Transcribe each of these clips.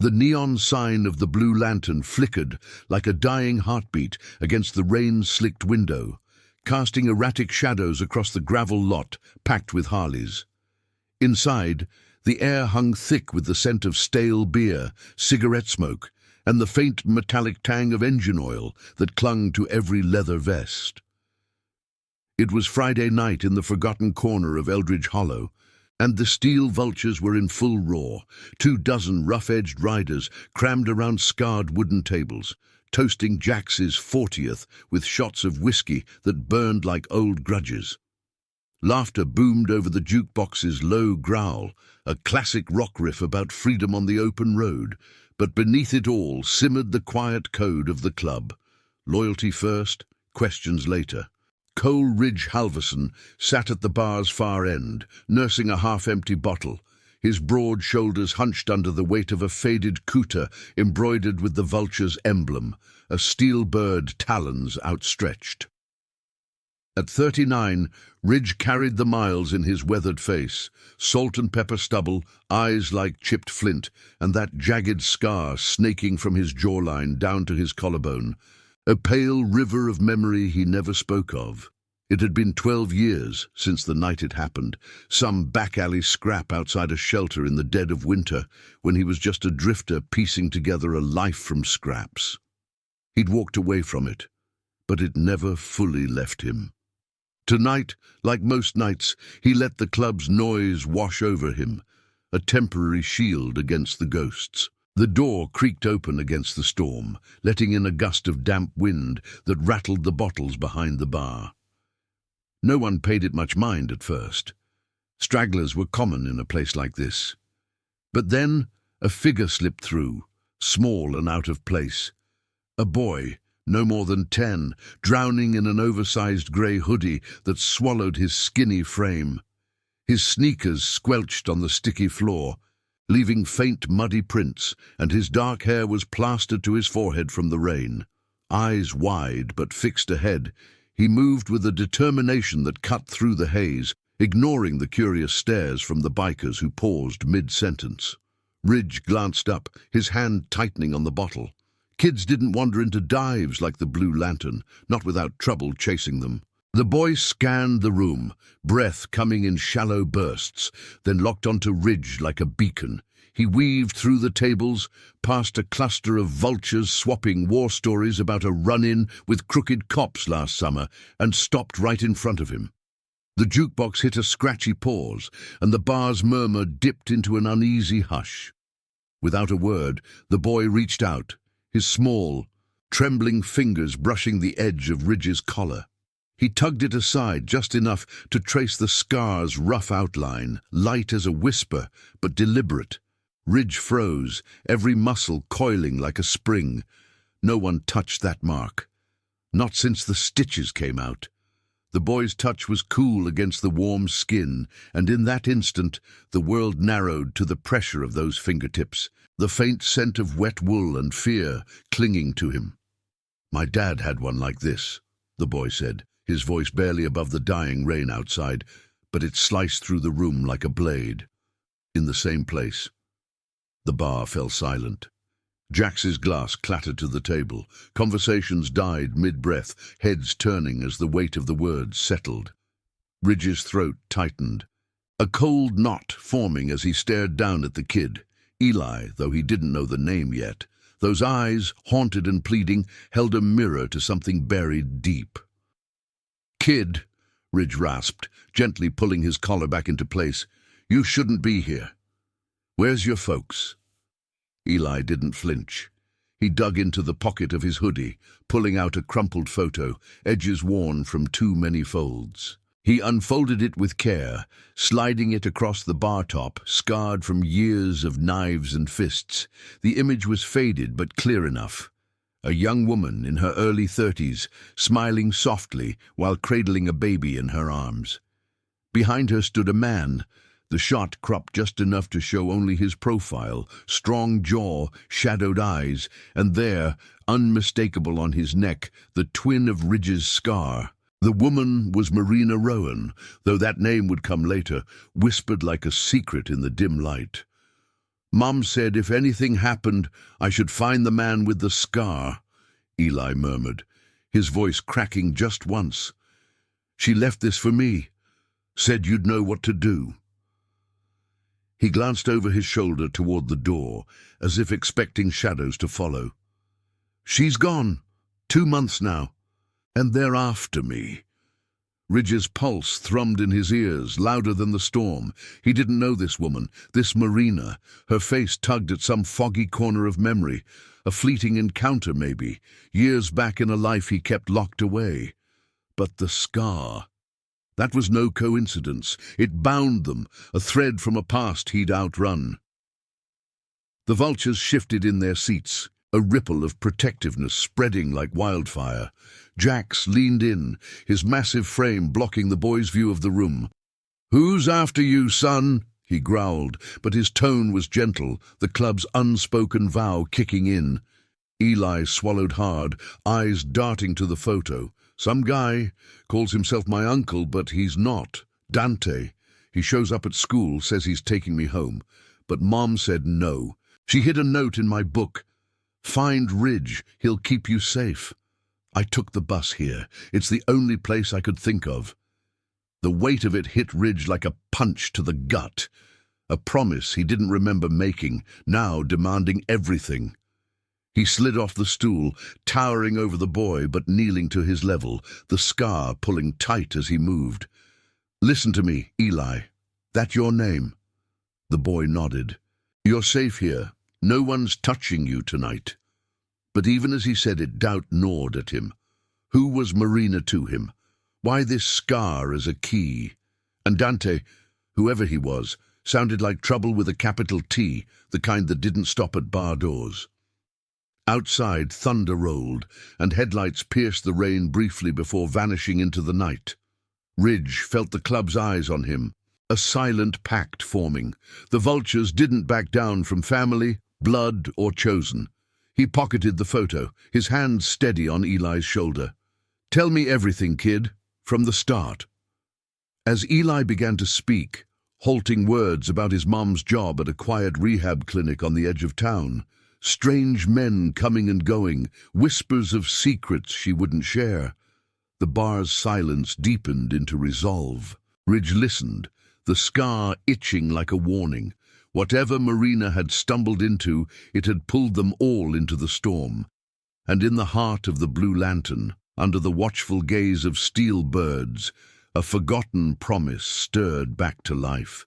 The neon sign of the blue lantern flickered like a dying heartbeat against the rain-slicked window, casting erratic shadows across the gravel lot packed with Harleys. Inside, the air hung thick with the scent of stale beer, cigarette smoke, and the faint metallic tang of engine oil that clung to every leather vest. It was Friday night in the forgotten corner of Eldridge Hollow, and the steel vultures were in full roar, 24 rough-edged riders crammed around scarred wooden tables, toasting Jax's 40th with shots of whiskey that burned like old grudges. Laughter boomed over the jukebox's low growl, a classic rock riff about freedom on the open road, but beneath it all simmered the quiet code of the club. Loyalty first, questions later. Coleridge Halverson sat at the bar's far end, nursing a half-empty bottle, his broad shoulders hunched under the weight of a faded kuta embroidered with the vulture's emblem, a steel bird talons outstretched. At 39, Ridge carried the miles in his weathered face, salt and pepper stubble, eyes like chipped flint, and that jagged scar snaking from his jawline down to his collarbone, a pale river of memory he never spoke of. It had been 12 years since the night it happened, some back-alley scrap outside a shelter in the dead of winter, when he was just a drifter piecing together a life from scraps. He'd walked away from it, but it never fully left him. Tonight, like most nights, he let the club's noise wash over him, a temporary shield against the ghosts. The door creaked open against the storm, letting in a gust of damp wind that rattled the bottles behind the bar. No one paid it much mind at first. Stragglers were common in a place like this. But then a figure slipped through, small and out of place. A boy, no more than 10, drowning in an oversized grey hoodie that swallowed his skinny frame. His sneakers squelched on the sticky floor, leaving faint muddy prints, and his dark hair was plastered to his forehead from the rain. Eyes wide but fixed ahead, he moved with a determination that cut through the haze, ignoring the curious stares from the bikers who paused mid-sentence. Ridge glanced up, his hand tightening on the bottle. Kids didn't wander into dives like the Blue Lantern, not without trouble chasing them. The boy scanned the room, breath coming in shallow bursts, then locked onto Ridge like a beacon. He weaved through the tables, past a cluster of vultures swapping war stories about a run-in with crooked cops last summer, and stopped right in front of him. The jukebox hit a scratchy pause, and the bar's murmur dipped into an uneasy hush. Without a word, the boy reached out, his small, trembling fingers brushing the edge of Ridge's collar. He tugged it aside just enough to trace the scar's rough outline, light as a whisper, but deliberate. Ridge froze, every muscle coiling like a spring. No one touched that mark. Not since the stitches came out. The boy's touch was cool against the warm skin, and in that instant, the world narrowed to the pressure of those fingertips, the faint scent of wet wool and fear clinging to him. "My dad had one like this," the boy said, his voice barely above the dying rain outside, but it sliced through the room like a blade. In the same place. The bar fell silent. Jax's glass clattered to the table. Conversations died mid-breath, heads turning as the weight of the words settled. Ridge's throat tightened, a cold knot forming as he stared down at the kid. Eli, though he didn't know the name yet. Those eyes, haunted and pleading, held a mirror to something buried deep. "Kid," Ridge rasped, gently pulling his collar back into place, "you shouldn't be here. Where's your folks?" Eli didn't flinch. He dug into the pocket of his hoodie, pulling out a crumpled photo, edges worn from too many folds. He unfolded it with care, sliding it across the bar top, scarred from years of knives and fists. The image was faded but clear enough. A young woman in her early 30s, smiling softly while cradling a baby in her arms. Behind her stood a man, the shot cropped just enough to show only his profile, strong jaw, shadowed eyes, and there, unmistakable on his neck, the twin of Ridge's scar. The woman was Marina Rowan, though that name would come later, whispered like a secret in the dim light. Mom said if anything happened, I should find the man with the scar, Eli murmured, his voice cracking just once. She left this for me, said you'd know what to do. He glanced over his shoulder toward the door, as if expecting shadows to follow. She's gone. 2 months now. And they're after me. Ridge's pulse thrummed in his ears, louder than the storm. He didn't know this woman, this Marina. Her face tugged at some foggy corner of memory. A fleeting encounter, maybe, years back in a life he kept locked away. But the scar... that was no coincidence. It bound them, a thread from a past he'd outrun. The vultures shifted in their seats, a ripple of protectiveness spreading like wildfire. Jax leaned in, his massive frame blocking the boy's view of the room. "Who's after you, son?" he growled, but his tone was gentle, the club's unspoken vow kicking in. Eli swallowed hard, eyes darting to the photo. "Some guy, calls himself my uncle, but he's not. Dante. He shows up at school, says he's taking me home. But Mom said no. She hid a note in my book. Find Ridge, he'll keep you safe. I took the bus here. It's the only place I could think of." The weight of it hit Ridge like a punch to the gut. A promise he didn't remember making, now demanding everything. He slid off the stool, towering over the boy but kneeling to his level, the scar pulling tight as he moved. "Listen to me, Eli. That your name?" The boy nodded. "You're safe here. No one's touching you tonight." But even as he said it, doubt gnawed at him. Who was Marina to him? Why this scar as a key? And Dante, whoever he was, sounded like trouble with a capital T, the kind that didn't stop at bar doors. Outside, thunder rolled, and headlights pierced the rain briefly before vanishing into the night. Ridge felt the club's eyes on him, a silent pact forming. The vultures didn't back down from family, blood, or chosen. He pocketed the photo, his hand steady on Eli's shoulder. "Tell me everything, kid, from the start." As Eli began to speak, halting words about his mom's job at a quiet rehab clinic on the edge of town, strange men coming and going, whispers of secrets she wouldn't share. The bar's silence deepened into resolve. Ridge listened, the scar itching like a warning. Whatever Marina had stumbled into, it had pulled them all into the storm. And in the heart of the Blue Lantern, under the watchful gaze of steel birds, a forgotten promise stirred back to life.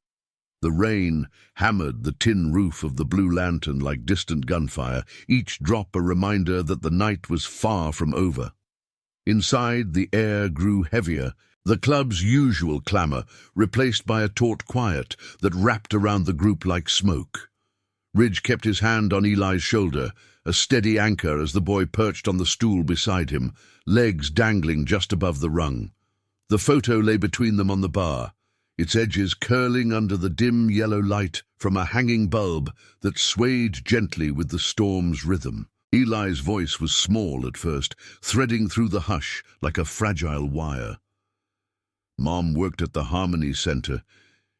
The rain hammered the tin roof of the Blue Lantern like distant gunfire, each drop a reminder that the night was far from over. Inside, the air grew heavier, the club's usual clamor replaced by a taut quiet that wrapped around the group like smoke. Ridge kept his hand on Eli's shoulder, a steady anchor as the boy perched on the stool beside him, legs dangling just above the rung. The photo lay between them on the bar, its edges curling under the dim yellow light from a hanging bulb that swayed gently with the storm's rhythm. Eli's voice was small at first, threading through the hush like a fragile wire. "Mom worked at the Harmony Center.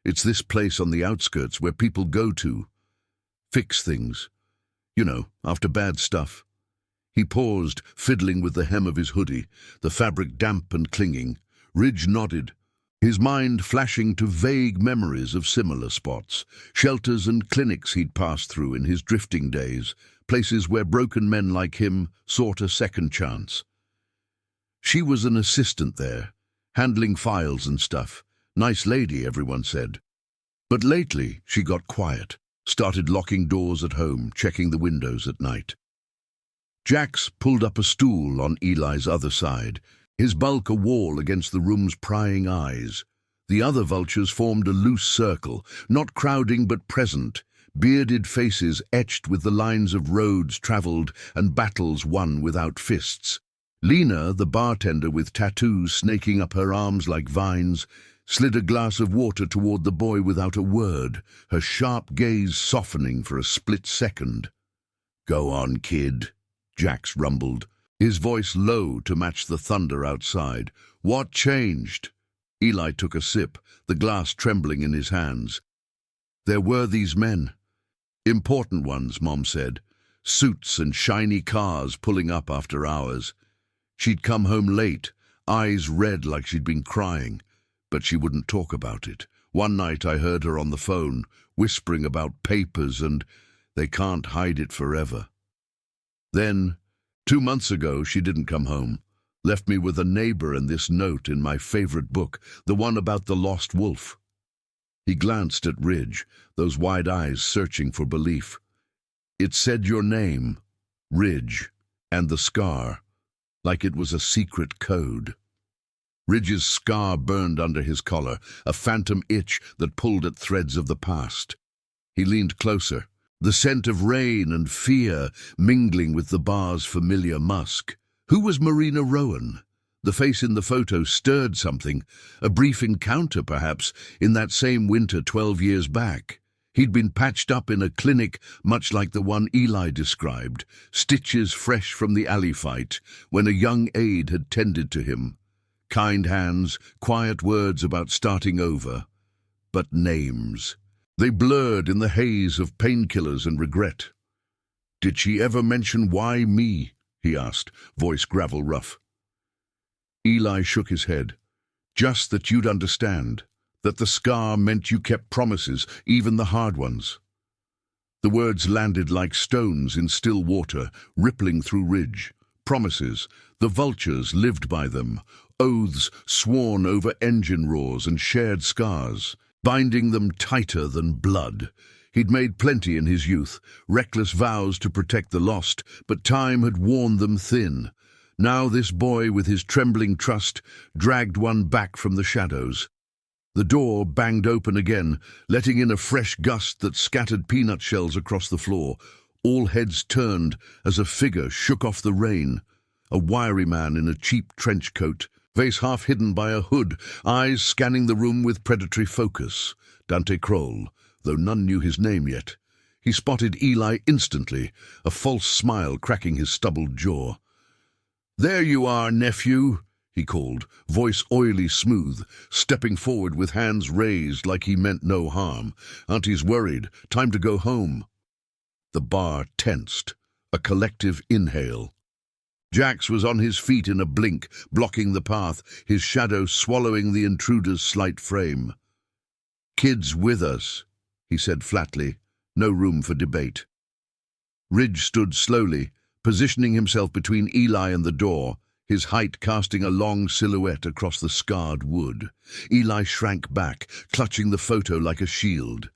It's this place on the outskirts where people go to fix things. You know, after bad stuff." He paused, fiddling with the hem of his hoodie, the fabric damp and clinging. Ridge nodded, his mind flashing to vague memories of similar spots, shelters and clinics he'd passed through in his drifting days, places where broken men like him sought a second chance. She was an assistant there, handling files and stuff. Nice lady, everyone said. But lately, she got quiet, started locking doors at home, checking the windows at night. Jax pulled up a stool on Eli's other side, his bulk a wall against the room's prying eyes. The other vultures formed a loose circle, not crowding but present, bearded faces etched with the lines of roads traveled and battles won without fists. Lena, the bartender with tattoos snaking up her arms like vines, slid a glass of water toward the boy without a word, her sharp gaze softening for a split second. "Go on, kid," Jax rumbled, his voice low to match the thunder outside. "What changed?" Eli took a sip, the glass trembling in his hands. "There were these men. Important ones, Mom said. Suits and shiny cars pulling up after hours. She'd come home late, eyes red like she'd been crying, but she wouldn't talk about it. One night I heard her on the phone, whispering about papers and they can't hide it forever. Then, 2 months ago, she didn't come home. Left me with a neighbor and this note in my favorite book, the one about the lost wolf. He glanced at Ridge, those wide eyes searching for belief. It said your name, Ridge, and the scar, like it was a secret code. Ridge's scar burned under his collar, a phantom itch that pulled at threads of the past. He leaned closer, the scent of rain and fear mingling with the bar's familiar musk. Who was Marina Rowan? The face in the photo stirred something, a brief encounter perhaps, in that same winter 12 years back. He'd been patched up in a clinic much like the one Eli described, stitches fresh from the alley fight, when a young aide had tended to him. Kind hands, quiet words about starting over. But names. They blurred in the haze of painkillers and regret. "Did she ever mention why me?" he asked, voice gravel rough. Eli shook his head. "Just that you'd understand, that the scar meant you kept promises, even the hard ones." The words landed like stones in still water, rippling through Ridge. Promises, the vultures lived by them, oaths sworn over engine roars and shared scars, binding them tighter than blood. He'd made plenty in his youth, reckless vows to protect the lost, but time had worn them thin. Now this boy, with his trembling trust, dragged one back from the shadows. The door banged open again, letting in a fresh gust that scattered peanut shells across the floor. All heads turned as a figure shook off the rain. A wiry man in a cheap trench coat, face half hidden by a hood, eyes scanning the room with predatory focus. Dante Kroll, though none knew his name yet. He spotted Eli instantly, a false smile cracking his stubbled jaw. "There you are, nephew," he called, voice oily smooth, stepping forward with hands raised like he meant no harm. "Auntie's worried. Time to go home." The bar tensed, a collective inhale. Jax was on his feet in a blink, blocking the path, his shadow swallowing the intruder's slight frame. "Kid's with us," he said flatly, no room for debate. Ridge stood slowly, positioning himself between Eli and the door, his height casting a long silhouette across the scarred wood. Eli shrank back, clutching the photo like a shield.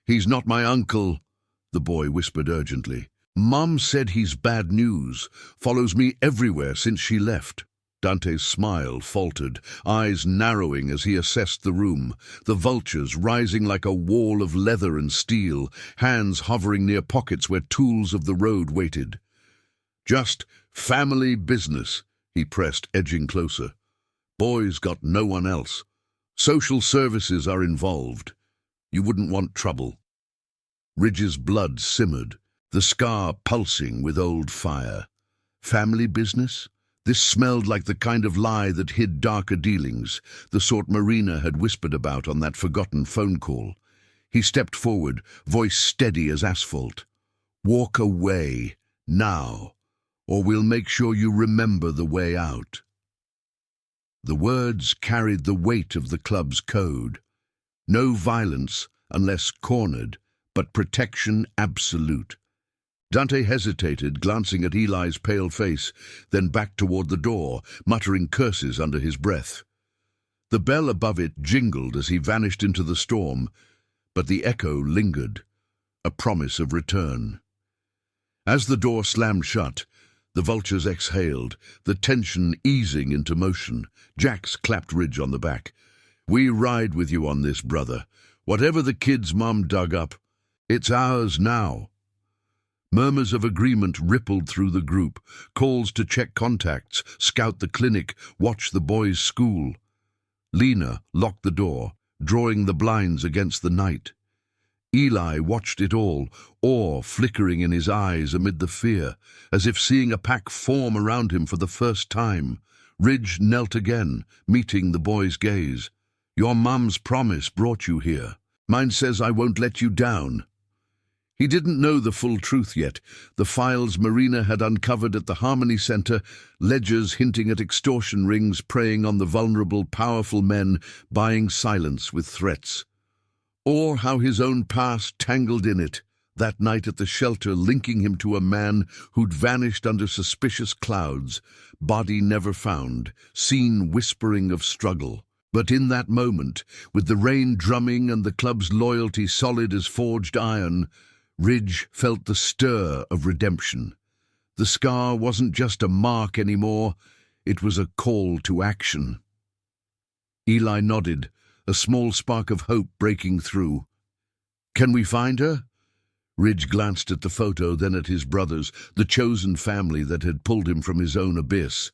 "He's not my uncle," the boy whispered urgently. "Mom said he's bad news, follows me everywhere since she left." Dante's smile faltered, eyes narrowing as he assessed the room, the vultures rising like a wall of leather and steel, hands hovering near pockets where tools of the road waited. "Just family business," he pressed, edging closer. "Boy's got no one else. Social services are involved. You wouldn't want trouble." Ridge's blood simmered, the scar pulsing with old fire. Family business? This smelled like the kind of lie that hid darker dealings, the sort Marina had whispered about on that forgotten phone call. He stepped forward, voice steady as asphalt. "Walk away, now, or we'll make sure you remember the way out." The words carried the weight of the club's code. No violence unless cornered, but protection absolute. Dante hesitated, glancing at Eli's pale face, then back toward the door, muttering curses under his breath. The bell above it jingled as he vanished into the storm, but the echo lingered, a promise of return. As the door slammed shut, the vultures exhaled, the tension easing into motion. Jax clapped Ridge on the back. "We ride with you on this, brother. Whatever the kid's mom dug up, it's ours now." Murmurs of agreement rippled through the group, calls to check contacts, scout the clinic, watch the boys' school. Lena locked the door, drawing the blinds against the night. Eli watched it all, awe flickering in his eyes amid the fear, as if seeing a pack form around him for the first time. Ridge knelt again, meeting the boy's gaze. "Your mum's promise brought you here. Mine says I won't let you down." He didn't know the full truth yet. The files Marina had uncovered at the Harmony Center, ledgers hinting at extortion rings preying on the vulnerable, powerful men buying silence with threats. Or how his own past tangled in it, that night at the shelter linking him to a man who'd vanished under suspicious clouds, body never found, scene whispering of struggle. But in that moment, with the rain drumming and the club's loyalty solid as forged iron, Ridge felt the stir of redemption. The scar wasn't just a mark anymore, it was a call to action. Eli nodded, a small spark of hope breaking through. "Can we find her?" Ridge glanced at the photo, then at his brothers, the chosen family that had pulled him from his own abyss.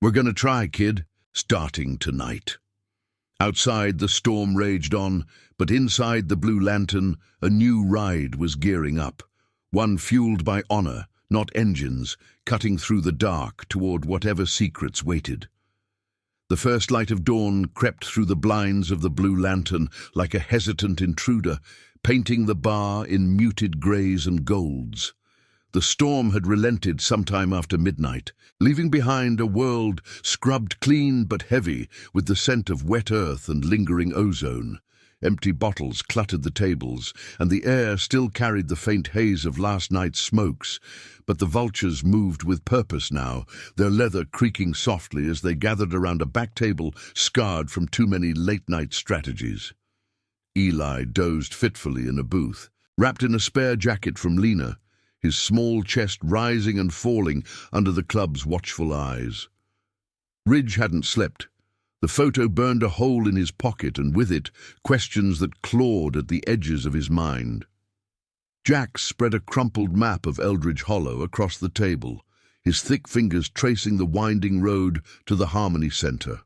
"We're gonna try, kid, starting tonight." Outside, the storm raged on, but inside the Blue Lantern, a new ride was gearing up, one fueled by honor, not engines, cutting through the dark toward whatever secrets waited. The first light of dawn crept through the blinds of the Blue Lantern like a hesitant intruder, painting the bar in muted grays and golds. The storm had relented sometime after midnight, leaving behind a world scrubbed clean but heavy with the scent of wet earth and lingering ozone. Empty bottles cluttered the tables, and the air still carried the faint haze of last night's smokes. But the vultures moved with purpose now, their leather creaking softly as they gathered around a back table scarred from too many late-night strategies. Eli dozed fitfully in a booth, wrapped in a spare jacket from Lena, his small chest rising and falling under the club's watchful eyes. Ridge hadn't slept. The photo burned a hole in his pocket, and with it, questions that clawed at the edges of his mind. Jack spread a crumpled map of Eldridge Hollow across the table, his thick fingers tracing the winding road to the Harmony Center,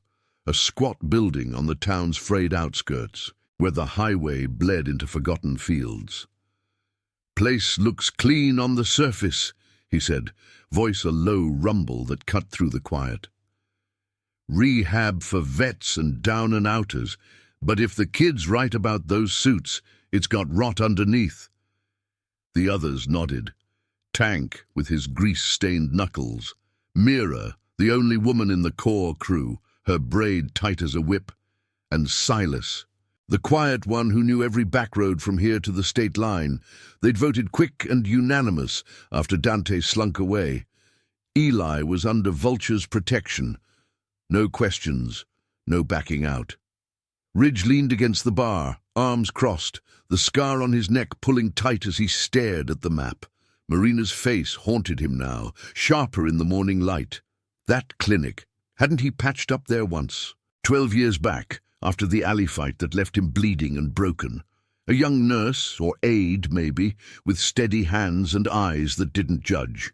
a squat building on the town's frayed outskirts, where the highway bled into forgotten fields. "Place looks clean on the surface," he said, voice a low rumble that cut through the quiet. "Rehab for vets and down-and-outers, but if the kid's right about those suits, it's got rot underneath." The others nodded. Tank, with his grease-stained knuckles. Mira, the only woman in the core crew, her braid tight as a whip. And Silas, the quiet one who knew every back road from here to the state line. They'd voted quick and unanimous after Dante slunk away. Eli was under Vulture's protection. No questions, no backing out. Ridge leaned against the bar, arms crossed, the scar on his neck pulling tight as he stared at the map. Marina's face haunted him now, sharper in the morning light. That clinic, hadn't he patched up there once? 12 years back, after the alley fight that left him bleeding and broken. A young nurse, or aide maybe, with steady hands and eyes that didn't judge.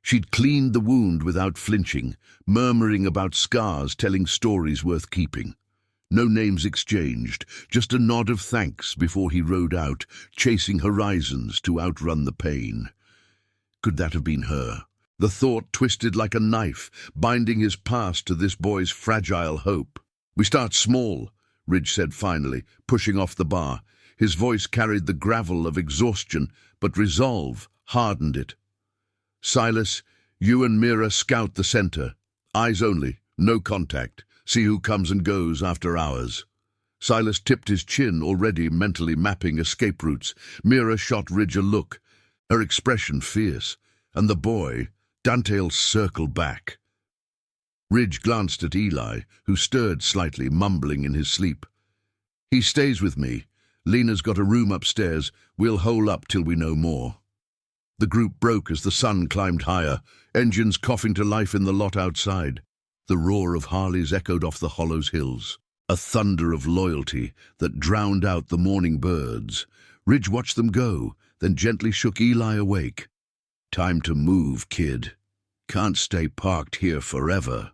She'd cleaned the wound without flinching, murmuring about scars, telling stories worth keeping. No names exchanged, just a nod of thanks before he rode out, chasing horizons to outrun the pain. Could that have been her? The thought twisted like a knife, binding his past to this boy's fragile hope. "We start small," Ridge said finally, pushing off the bar. His voice carried the gravel of exhaustion, but resolve hardened it. "Silas, you and Mira scout the center. Eyes only, no contact. See who comes and goes after hours." Silas tipped his chin, already mentally mapping escape routes. Mira shot Ridge a look, her expression fierce. And the boy, Dante'll circle back. Ridge glanced at Eli, who stirred slightly, mumbling in his sleep. "He stays with me. Lena's got a room upstairs. We'll hole up till we know more." The group broke as the sun climbed higher, engines coughing to life in the lot outside. The roar of Harleys echoed off the Hollow's hills, a thunder of loyalty that drowned out the morning birds. Ridge watched them go, then gently shook Eli awake. "Time to move, kid. Can't stay parked here forever."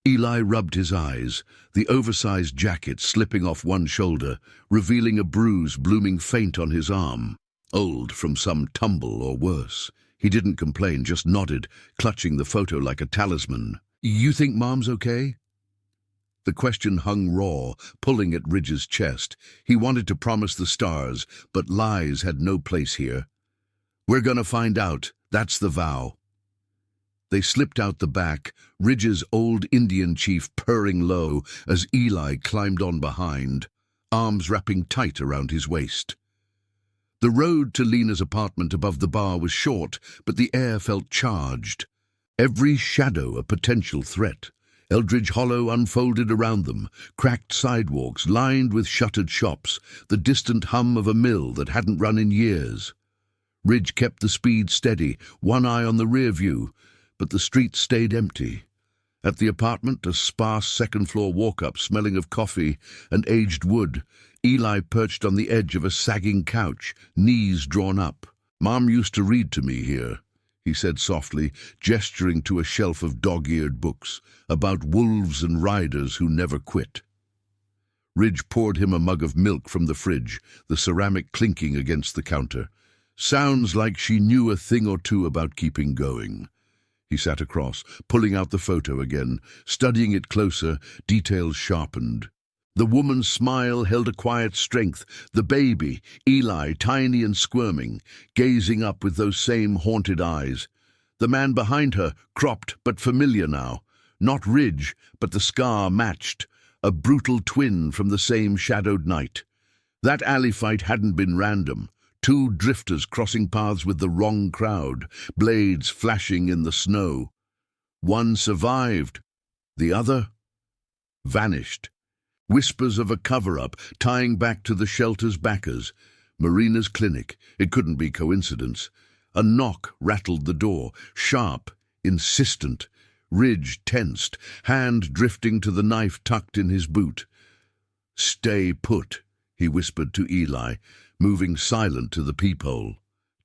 Eli rubbed his eyes, the oversized jacket slipping off one shoulder, revealing a bruise blooming faint on his arm. Old from some tumble or worse. He didn't complain, just nodded, clutching the photo like a talisman. "You think Mom's okay?" The question hung raw, pulling at Ridge's chest. He wanted to promise the stars, but lies had no place here. "We're gonna find out, that's the vow." They slipped out the back, Ridge's old Indian chief purring low as Eli climbed on behind, arms wrapping tight around his waist. The road to Lena's apartment above the bar was short, but the air felt charged. Every shadow a potential threat. Eldridge Hollow unfolded around them, cracked sidewalks lined with shuttered shops, the distant hum of a mill that hadn't run in years. Ridge kept the speed steady, one eye on the rear view, but the street stayed empty. At the apartment, a sparse second-floor walk-up smelling of coffee and aged wood, Eli perched on the edge of a sagging couch, knees drawn up. "Mom used to read to me here," he said softly, gesturing to a shelf of dog-eared books, about wolves and riders who never quit. Ridge poured him a mug of milk from the fridge, the ceramic clinking against the counter. "Sounds like she knew a thing or two about keeping going." He sat across, pulling out the photo again, studying it closer, details sharpened. The woman's smile held a quiet strength, the baby, Eli, tiny and squirming, gazing up with those same haunted eyes. The man behind her, cropped but familiar now. Not Ridge, but the scar matched, a brutal twin from the same shadowed night. That alley fight hadn't been random. Two drifters crossing paths with the wrong crowd, blades flashing in the snow. One survived. The other vanished. Whispers of a cover-up, tying back to the shelter's backers. Marina's clinic. It couldn't be coincidence. A knock rattled the door, sharp, insistent. Ridge tensed, hand drifting to the knife tucked in his boot. "Stay put," he whispered to Eli, moving silent to the peephole.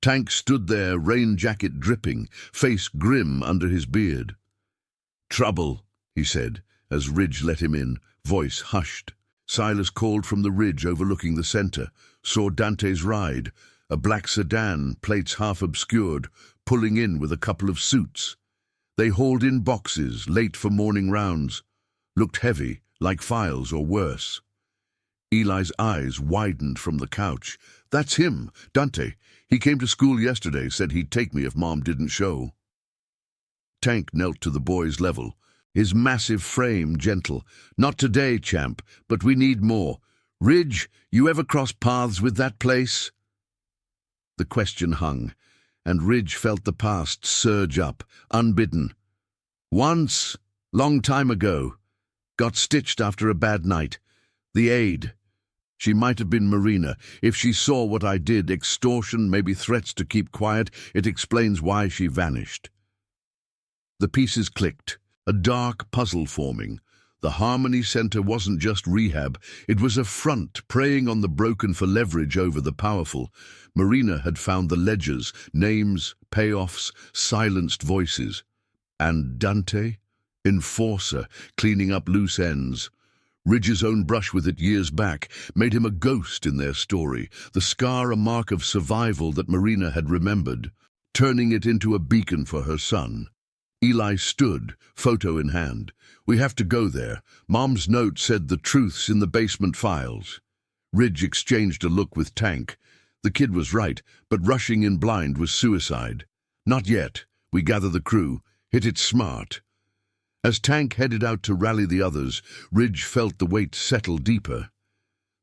Tank stood there, rain jacket dripping, face grim under his beard. "Trouble," he said, as Ridge let him in, voice hushed. Silas called from the ridge overlooking the center, saw Dante's ride, a black sedan, plates half obscured, pulling in with a couple of suits. They hauled in boxes, late for morning rounds. Looked heavy, like files or worse. Eli's eyes widened from the couch. "That's him, Dante. He came to school yesterday, said he'd take me if Mom didn't show." Tank knelt to the boy's level, his massive frame gentle. "Not today, champ, but we need more. Ridge, you ever cross paths with that place?" The question hung, and Ridge felt the past surge up, unbidden. "Once, long time ago. Got stitched after a bad night. The aide. She might have been Marina. If she saw what I did, extortion, maybe threats to keep quiet, it explains why she vanished." The pieces clicked, a dark puzzle forming. The Harmony Center wasn't just rehab, it was a front preying on the broken for leverage over the powerful. Marina had found the ledgers, names, payoffs, silenced voices. And Dante? Enforcer, cleaning up loose ends. Ridge's own brush with it years back made him a ghost in their story, the scar a mark of survival that Marina had remembered, turning it into a beacon for her son. Eli stood, photo in hand. "We have to go there. Mom's note said the truth's in the basement files." Ridge exchanged a look with Tank. The kid was right, but rushing in blind was suicide. "Not yet. We gather the crew. Hit it smart." As Tank headed out to rally the others, Ridge felt the weight settle deeper.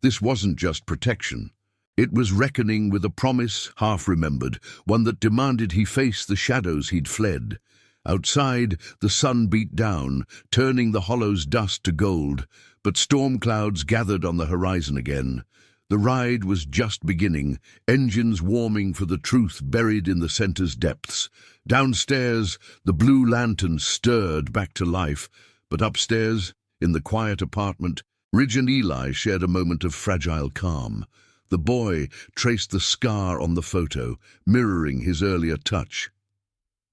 This wasn't just protection. It was reckoning with a promise half-remembered, one that demanded he face the shadows he'd fled. Outside, the sun beat down, turning the hollow's dust to gold, but storm clouds gathered on the horizon again. The ride was just beginning, engines warming for the truth buried in the center's depths. Downstairs, the blue lantern stirred back to life, but upstairs, in the quiet apartment, Ridge and Eli shared a moment of fragile calm. The boy traced the scar on the photo, mirroring his earlier touch.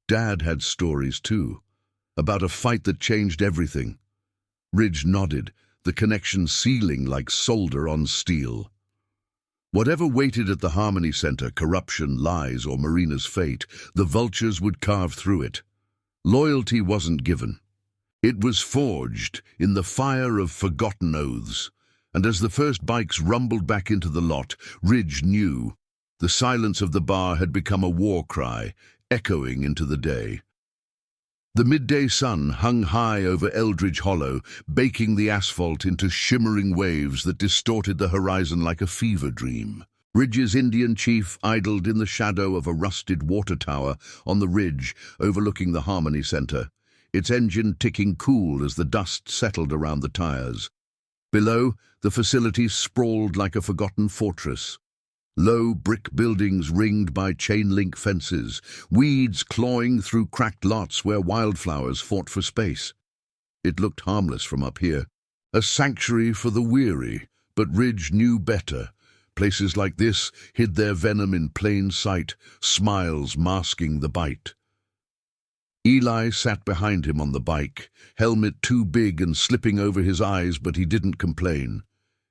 Dad had stories too, about a fight that changed everything. Ridge nodded, the connection sealing like solder on steel. Whatever waited at the Harmony Center, corruption, lies, or Marina's fate, the vultures would carve through it. Loyalty wasn't given. It was forged in the fire of forgotten oaths, and as the first bikes rumbled back into the lot, Ridge knew. The silence of the bar had become a war cry, echoing into the day. The midday sun hung high over Eldridge Hollow, baking the asphalt into shimmering waves that distorted the horizon like a fever dream. Ridge's Indian chief idled in the shadow of a rusted water tower on the ridge overlooking the Harmony Center, its engine ticking cool as the dust settled around the tires. Below, the facility sprawled like a forgotten fortress. Low brick buildings ringed by chain-link fences, weeds clawing through cracked lots where wildflowers fought for space. It looked harmless from up here, a sanctuary for the weary, but Ridge knew better. Places like this hid their venom in plain sight, smiles masking the bite. Eli sat behind him on the bike, helmet too big and slipping over his eyes, but he didn't complain.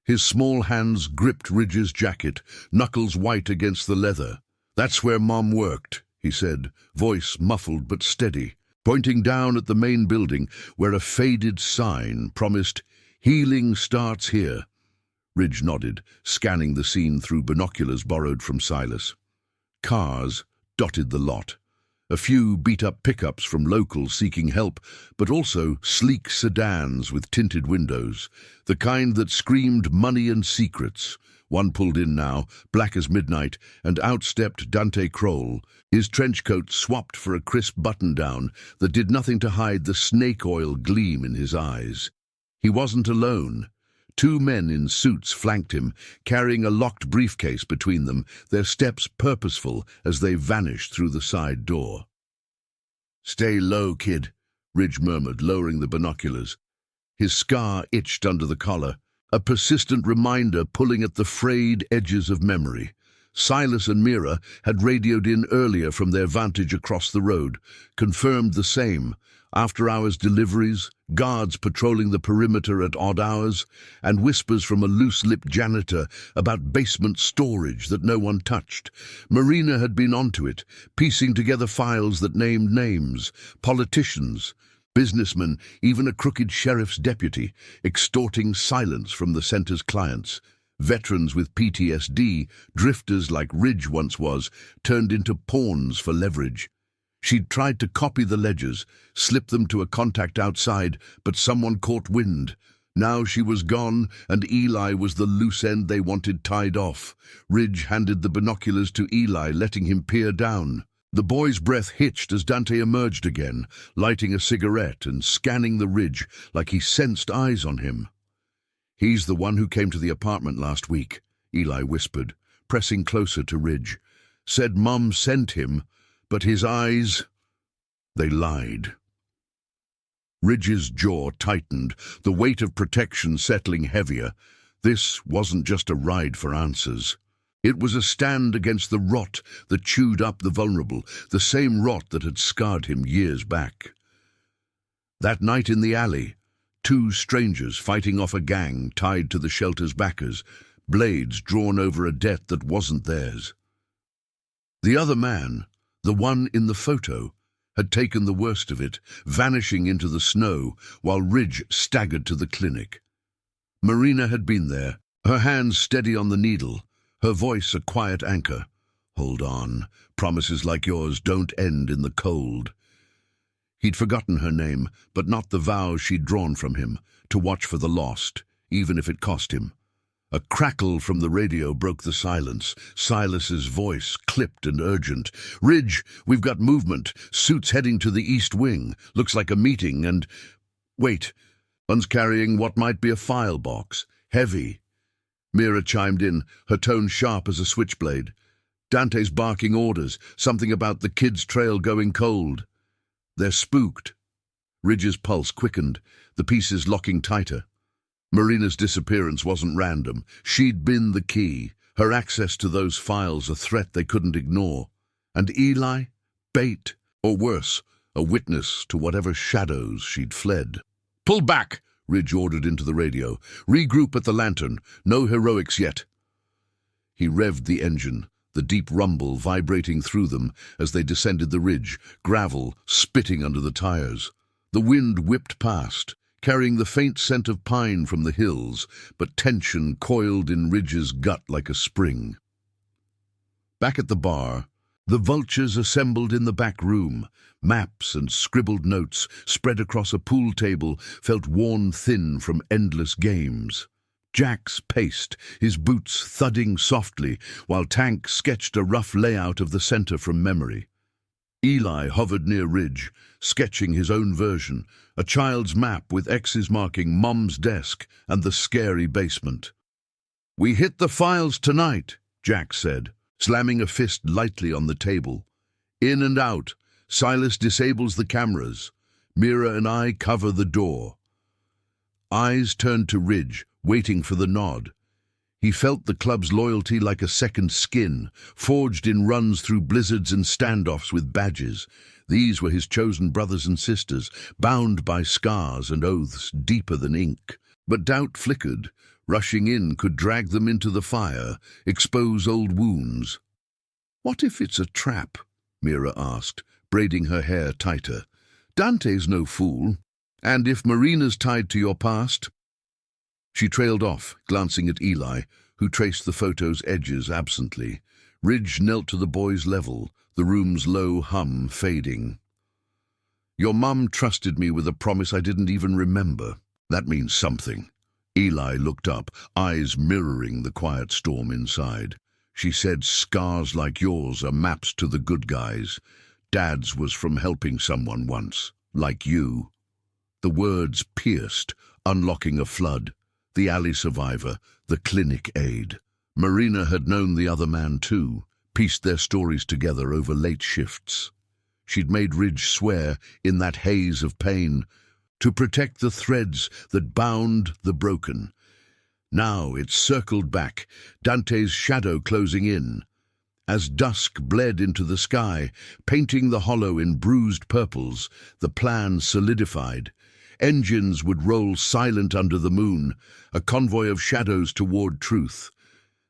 His small hands gripped Ridge's jacket, knuckles white against the leather. "That's where Mom worked," he said, voice muffled but steady, pointing down at the main building where a faded sign promised, "Healing starts here." Ridge nodded, scanning the scene through binoculars borrowed from Silas. Cars dotted the lot. A few beat-up pickups from locals seeking help, but also sleek sedans with tinted windows, the kind that screamed money and secrets. One pulled in now, black as midnight, and out stepped Dante Kroll, his trench coat swapped for a crisp button-down that did nothing to hide the snake oil gleam in his eyes. He wasn't alone. Two men in suits flanked him, carrying a locked briefcase between them, their steps purposeful as they vanished through the side door. "Stay low, kid," Ridge murmured, lowering the binoculars. His scar itched under the collar, a persistent reminder pulling at the frayed edges of memory. Silas and Mira had radioed in earlier from their vantage across the road, confirmed the same. After-hours deliveries, guards patrolling the perimeter at odd hours, and whispers from a loose-lipped janitor about basement storage that no one touched. Marina had been onto it, piecing together files that named names, politicians, businessmen, even a crooked sheriff's deputy, extorting silence from the center's clients. Veterans with PTSD, drifters like Ridge once was, turned into pawns for leverage. She'd tried to copy the ledgers, slip them to a contact outside, but someone caught wind. Now she was gone, and Eli was the loose end they wanted tied off. Ridge handed the binoculars to Eli, letting him peer down. The boy's breath hitched as Dante emerged again, lighting a cigarette and scanning the ridge like he sensed eyes on him. "He's the one who came to the apartment last week," Eli whispered, pressing closer to Ridge. "Said Mom sent him, but his eyes, they lied." Ridge's jaw tightened, the weight of protection settling heavier. This wasn't just a ride for answers. It was a stand against the rot that chewed up the vulnerable, the same rot that had scarred him years back. That night in the alley, two strangers fighting off a gang tied to the shelter's backers, blades drawn over a debt that wasn't theirs. The other man, the one in the photo, had taken the worst of it, vanishing into the snow while Ridge staggered to the clinic. Marina had been there, her hands steady on the needle, her voice a quiet anchor. "Hold on. Promises like yours don't end in the cold." He'd forgotten her name, but not the vows she'd drawn from him, to watch for the lost, even if it cost him. A crackle from the radio broke the silence, Silas's voice clipped and urgent. "Ridge, we've got movement. Suits heading to the east wing. Looks like a meeting and—" "Wait." One's carrying what might be a file box. Heavy. Mira chimed in, her tone sharp as a switchblade. "Dante's barking orders, something about the kids' trail going cold." "They're spooked." Ridge's pulse quickened, the pieces locking tighter. Marina's disappearance wasn't random. She'd been the key, her access to those files a threat they couldn't ignore. And Eli? Bait, or worse, a witness to whatever shadows she'd fled. "Pull back," Ridge ordered into the radio. "Regroup at the lantern. No heroics yet." He revved the engine, the deep rumble vibrating through them as they descended the ridge, gravel spitting under the tires. The wind whipped past, carrying the faint scent of pine from the hills, but tension coiled in Ridge's gut like a spring. Back at the bar, the vultures assembled in the back room. Maps and scribbled notes spread across a pool table felt worn thin from endless games. Jax paced, his boots thudding softly, while Tank sketched a rough layout of the center from memory. Eli hovered near Ridge, sketching his own version, a child's map with X's marking Mom's desk and the scary basement. "We hit the files tonight," Jack said, slamming a fist lightly on the table. "In and out. Silas disables the cameras. Mira and I cover the door." Eyes turned to Ridge, waiting for the nod. He felt the club's loyalty like a second skin, forged in runs through blizzards and standoffs with badges. These were his chosen brothers and sisters, bound by scars and oaths deeper than ink. But doubt flickered. Rushing in could drag them into the fire, expose old wounds. "What if it's a trap?" Mira asked, braiding her hair tighter. "Dante's no fool. And if Marina's tied to your past?" She trailed off, glancing at Eli, who traced the photo's edges absently. Ridge knelt to the boy's level, the room's low hum fading. "Your mum trusted me with a promise I didn't even remember. That means something." Eli looked up, eyes mirroring the quiet storm inside. "She said scars like yours are maps to the good guys. Dad's was from helping someone once, like you." The words pierced, unlocking a flood. The alley survivor, the clinic aide. Marina had known the other man too, pieced their stories together over late shifts. She'd made Ridge swear, in that haze of pain, to protect the threads that bound the broken. Now it circled back, Dante's shadow closing in. As dusk bled into the sky, painting the hollow in bruised purples, the plan solidified. Engines would roll silent under the moon, a convoy of shadows toward truth.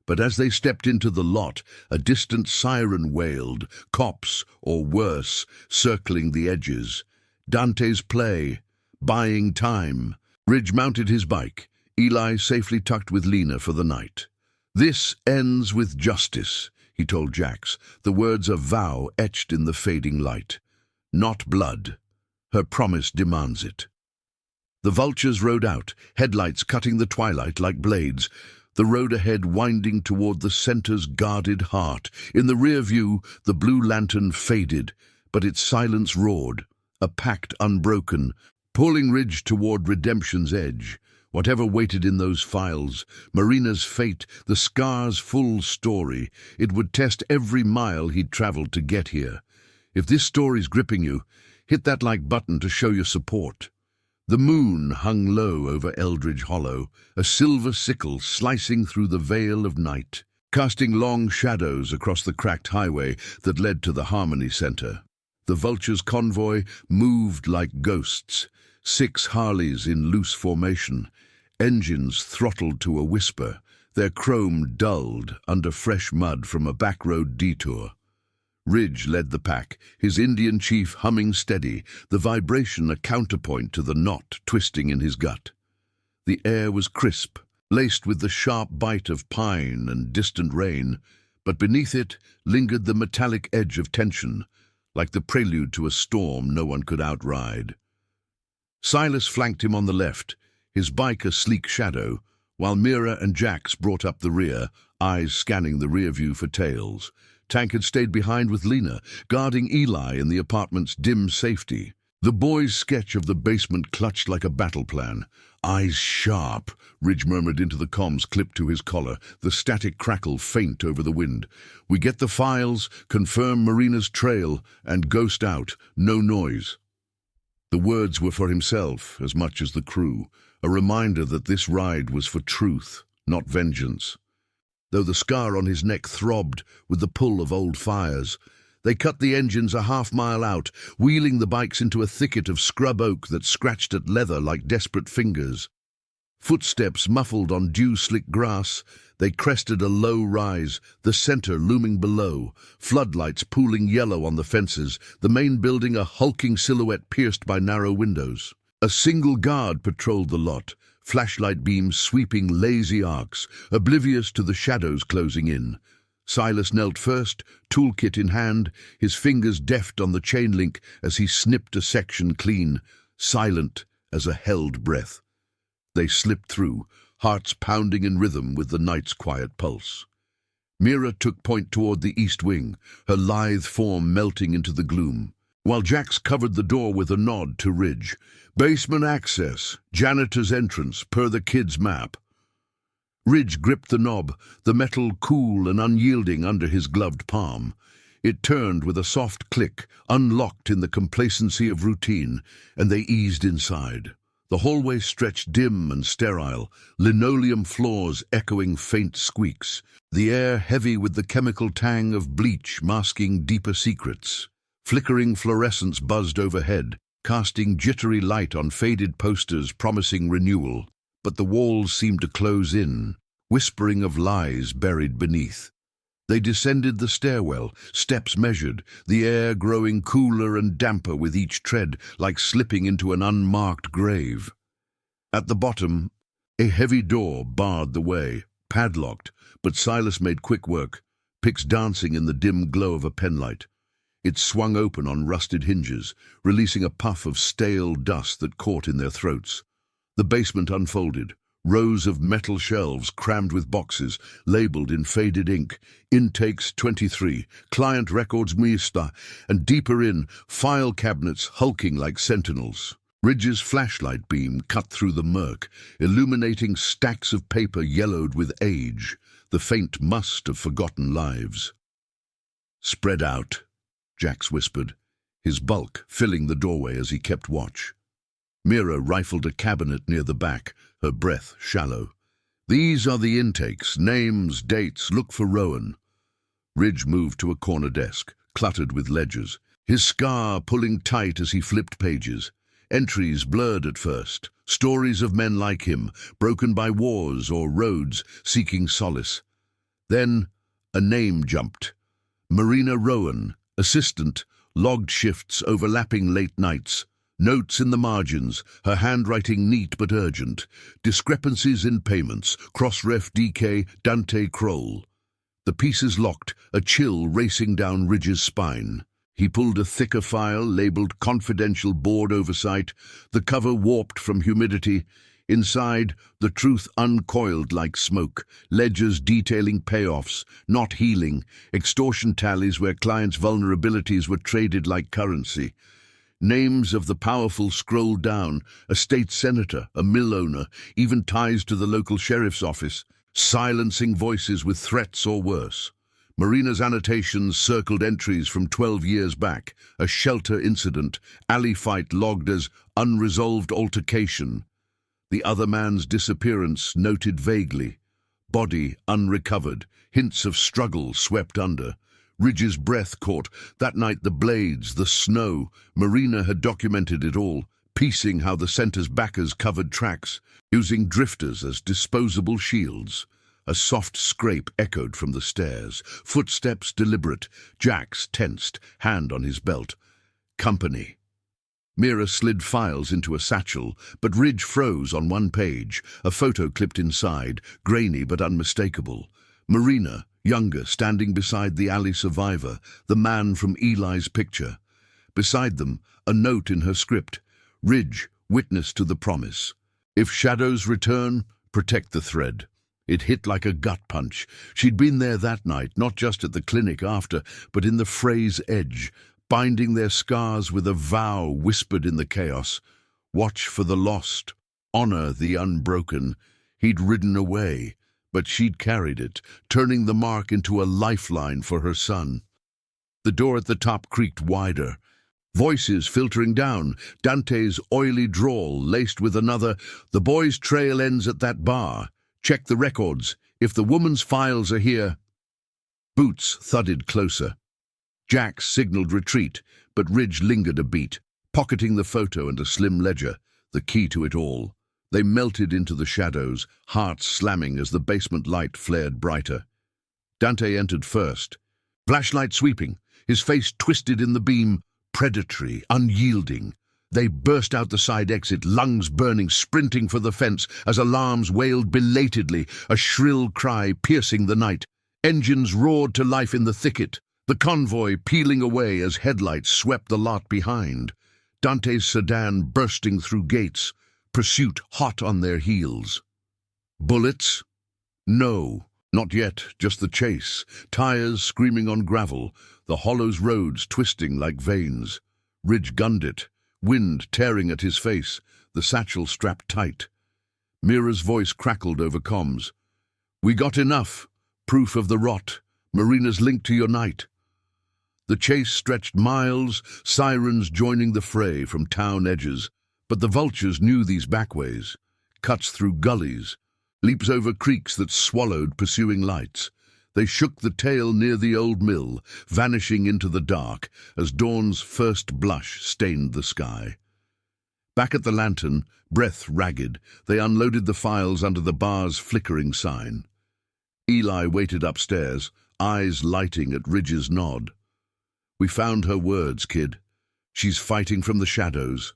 But as they stepped into the lot, a distant siren wailed, cops, or worse, circling the edges. Dante's play, buying time. Ridge mounted his bike, Eli safely tucked with Lena for the night. "This ends with justice," he told Jax, the words of vow etched in the fading light. "Not blood. Her promise demands it." The vultures rode out, headlights cutting the twilight like blades, the road ahead winding toward the center's guarded heart. In the rear view, the blue lantern faded, but its silence roared, a pact unbroken, pulling Ridge toward redemption's edge. Whatever waited in those files, Marina's fate, the scar's full story, it would test every mile he'd traveled to get here. If this story's gripping you, hit that like button to show your support. The moon hung low over Eldridge Hollow, a silver sickle slicing through the veil of night, casting long shadows across the cracked highway that led to the Harmony Center. The vulture's convoy moved like ghosts, 6 Harleys in loose formation, engines throttled to a whisper, their chrome dulled under fresh mud from a back-road detour. Ridge led the pack, his Indian chief humming steady, the vibration a counterpoint to the knot twisting in his gut. The air was crisp, laced with the sharp bite of pine and distant rain, but beneath it lingered the metallic edge of tension, like the prelude to a storm no one could outride. Silas flanked him on the left, his bike a sleek shadow, while Mira and Jax brought up the rear, eyes scanning the rear view for tails. Tank had stayed behind with Lena, guarding Eli in the apartment's dim safety. The boy's sketch of the basement clutched like a battle plan. "Eyes sharp," Ridge murmured into the comms clipped to his collar, the static crackle faint over the wind. "We get the files, confirm Marina's trail, and ghost out. No noise." The words were for himself as much as the crew, a reminder that this ride was for truth, not vengeance. Though the scar on his neck throbbed with the pull of old fires, they cut the engines a half-mile out, wheeling the bikes into a thicket of scrub oak that scratched at leather like desperate fingers. Footsteps muffled on dew-slick grass, they crested a low rise, the center looming below, floodlights pooling yellow on the fences, the main building a hulking silhouette pierced by narrow windows. A single guard patrolled the lot, flashlight beams sweeping lazy arcs, oblivious to the shadows closing in. Silas knelt first, toolkit in hand, his fingers deft on the chain link as he snipped a section clean, silent as a held breath. They slipped through, hearts pounding in rhythm with the night's quiet pulse. Mira took point toward the east wing, her lithe form melting into the gloom, while Jax covered the door with a nod to Ridge. Basement access, janitor's entrance, per the kid's map. Ridge gripped the knob, the metal cool and unyielding under his gloved palm. It turned with a soft click, unlocked in the complacency of routine, and they eased inside. The hallway stretched dim and sterile, linoleum floors echoing faint squeaks, the air heavy with the chemical tang of bleach masking deeper secrets. Flickering fluorescence buzzed overhead, casting jittery light on faded posters promising renewal, but the walls seemed to close in, whispering of lies buried beneath. They descended the stairwell, steps measured, the air growing cooler and damper with each tread, like slipping into an unmarked grave. At the bottom, a heavy door barred the way, padlocked, but Silas made quick work, picks dancing in the dim glow of a penlight. It swung open on rusted hinges, releasing a puff of stale dust that caught in their throats. The basement unfolded. Rows of metal shelves crammed with boxes, labeled in faded ink, intakes 23, client records Mista, and deeper in, file cabinets hulking like sentinels. Ridge's flashlight beam cut through the murk, illuminating stacks of paper yellowed with age, the faint must of forgotten lives. "Spread out," Jax whispered, his bulk filling the doorway as he kept watch. Mira rifled a cabinet near the back, her breath shallow. "These are the intakes, names, dates, look for Rowan." Ridge moved to a corner desk, cluttered with ledgers, his scar pulling tight as he flipped pages. Entries blurred at first, stories of men like him, broken by wars or roads, seeking solace. Then a name jumped. Marina Rowan, assistant, logged shifts overlapping late nights. Notes in the margins, her handwriting neat but urgent. Discrepancies in payments, cross-ref DK, Dante Kroll. The pieces locked, a chill racing down Ridge's spine. He pulled a thicker file, labeled Confidential Board Oversight, the cover warped from humidity. Inside, the truth uncoiled like smoke, ledgers detailing payoffs, not healing, extortion tallies where clients' vulnerabilities were traded like currency. Names of the powerful scrolled down, a state senator, a mill owner, even ties to the local sheriff's office, silencing voices with threats or worse. Marina's annotations circled entries from 12 years back, a shelter incident, alley fight logged as unresolved altercation. The other man's disappearance noted vaguely. Body unrecovered, hints of struggle swept under. Ridge's breath caught. That night the blades, the snow. Marina had documented it all, piecing how the center's backers covered tracks, using drifters as disposable shields. A soft scrape echoed from the stairs. Footsteps deliberate. Jax tensed, hand on his belt. Company. Mira slid files into a satchel, but Ridge froze on one page, a photo clipped inside, grainy but unmistakable. Marina, younger, standing beside the alley survivor, the man from Eli's picture. Beside them, a note in her script. Ridge, witness to the promise. If shadows return, protect the thread. It hit like a gut punch. She'd been there that night, not just at the clinic after, but in the fray's edge, binding their scars with a vow whispered in the chaos. Watch for the lost, honor the unbroken. He'd ridden away, but she'd carried it, turning the mark into a lifeline for her son. The door at the top creaked wider. Voices filtering down, Dante's oily drawl laced with another, "The boy's trail ends at that bar. Check the records. If the woman's files are here..." Boots thudded closer. Jax signaled retreat, but Ridge lingered a beat, pocketing the photo and a slim ledger, the key to it all. They melted into the shadows, hearts slamming as the basement light flared brighter. Dante entered first, flashlight sweeping, his face twisted in the beam, predatory, unyielding. They burst out the side exit, lungs burning, sprinting for the fence as alarms wailed belatedly, a shrill cry piercing the night. Engines roared to life in the thicket, the convoy peeling away as headlights swept the lot behind. Dante's sedan bursting through gates, pursuit hot on their heels. Bullets? No, not yet, just the chase, tires screaming on gravel, the hollow's roads twisting like veins. Ridge gunned it, wind tearing at his face, the satchel strapped tight. Mira's voice crackled over comms. "We got enough. Proof of the rot. Marina's linked to your night." The chase stretched miles, sirens joining the fray from town edges. But the vultures knew these backways. Cuts through gullies, leaps over creeks that swallowed pursuing lights. They shook the tail near the old mill, vanishing into the dark as dawn's first blush stained the sky. Back at the lantern, breath ragged, they unloaded the files under the bar's flickering sign. Eli waited upstairs, eyes lighting at Ridge's nod. "We found her words, kid. She's fighting from the shadows."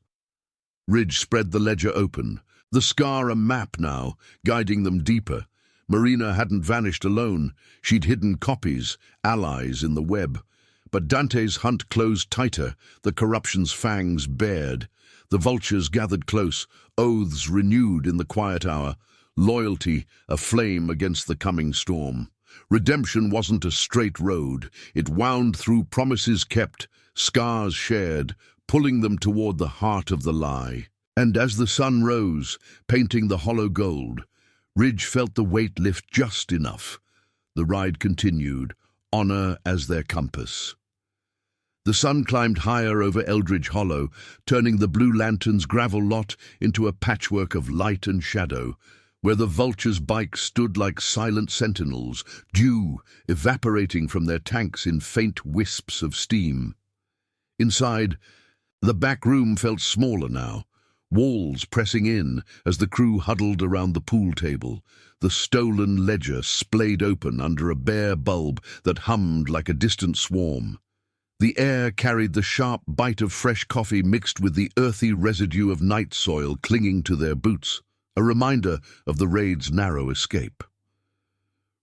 Ridge spread the ledger open, the scar a map now, guiding them deeper. Marina hadn't vanished alone. She'd hidden copies, allies in the web. But Dante's hunt closed tighter, the corruption's fangs bared. The vultures gathered close, oaths renewed in the quiet hour, loyalty a flame against the coming storm. Redemption wasn't a straight road. It wound through promises kept, scars shared, pulling them toward the heart of the lie. And as the sun rose, painting the hollow gold, Ridge felt the weight lift just enough. The ride continued, honor as their compass. The sun climbed higher over Eldridge Hollow, turning the Blue Lantern's gravel lot into a patchwork of light and shadow, where the vultures' bikes stood like silent sentinels, dew evaporating from their tanks in faint wisps of steam. Inside, the back room felt smaller now, walls pressing in as the crew huddled around the pool table, the stolen ledger splayed open under a bare bulb that hummed like a distant swarm. The air carried the sharp bite of fresh coffee mixed with the earthy residue of night soil clinging to their boots, a reminder of the raid's narrow escape.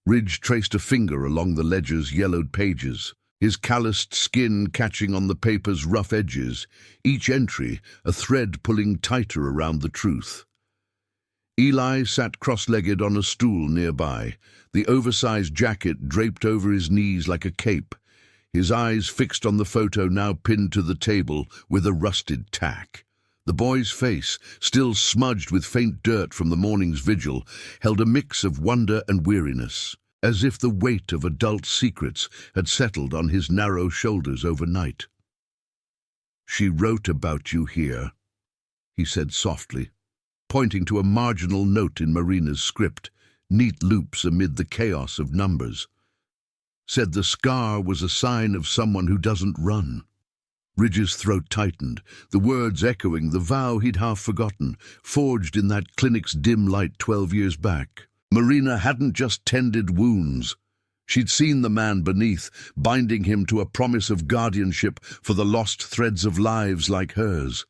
Ridge traced a finger along the ledger's yellowed pages, his calloused skin catching on the paper's rough edges, each entry a thread pulling tighter around the truth. Eli sat cross-legged on a stool nearby, the oversized jacket draped over his knees like a cape, his eyes fixed on the photo now pinned to the table with a rusted tack. The boy's face, still smudged with faint dirt from the morning's vigil, held a mix of wonder and weariness, as if the weight of adult secrets had settled on his narrow shoulders overnight. "She wrote about you here," he said softly, pointing to a marginal note in Marina's script, neat loops amid the chaos of numbers. "Said the scar was a sign of someone who doesn't run." Ridge's throat tightened, the words echoing the vow he'd half forgotten, forged in that clinic's dim light 12 years back. Marina hadn't just tended wounds. She'd seen the man beneath, binding him to a promise of guardianship for the lost threads of lives like hers.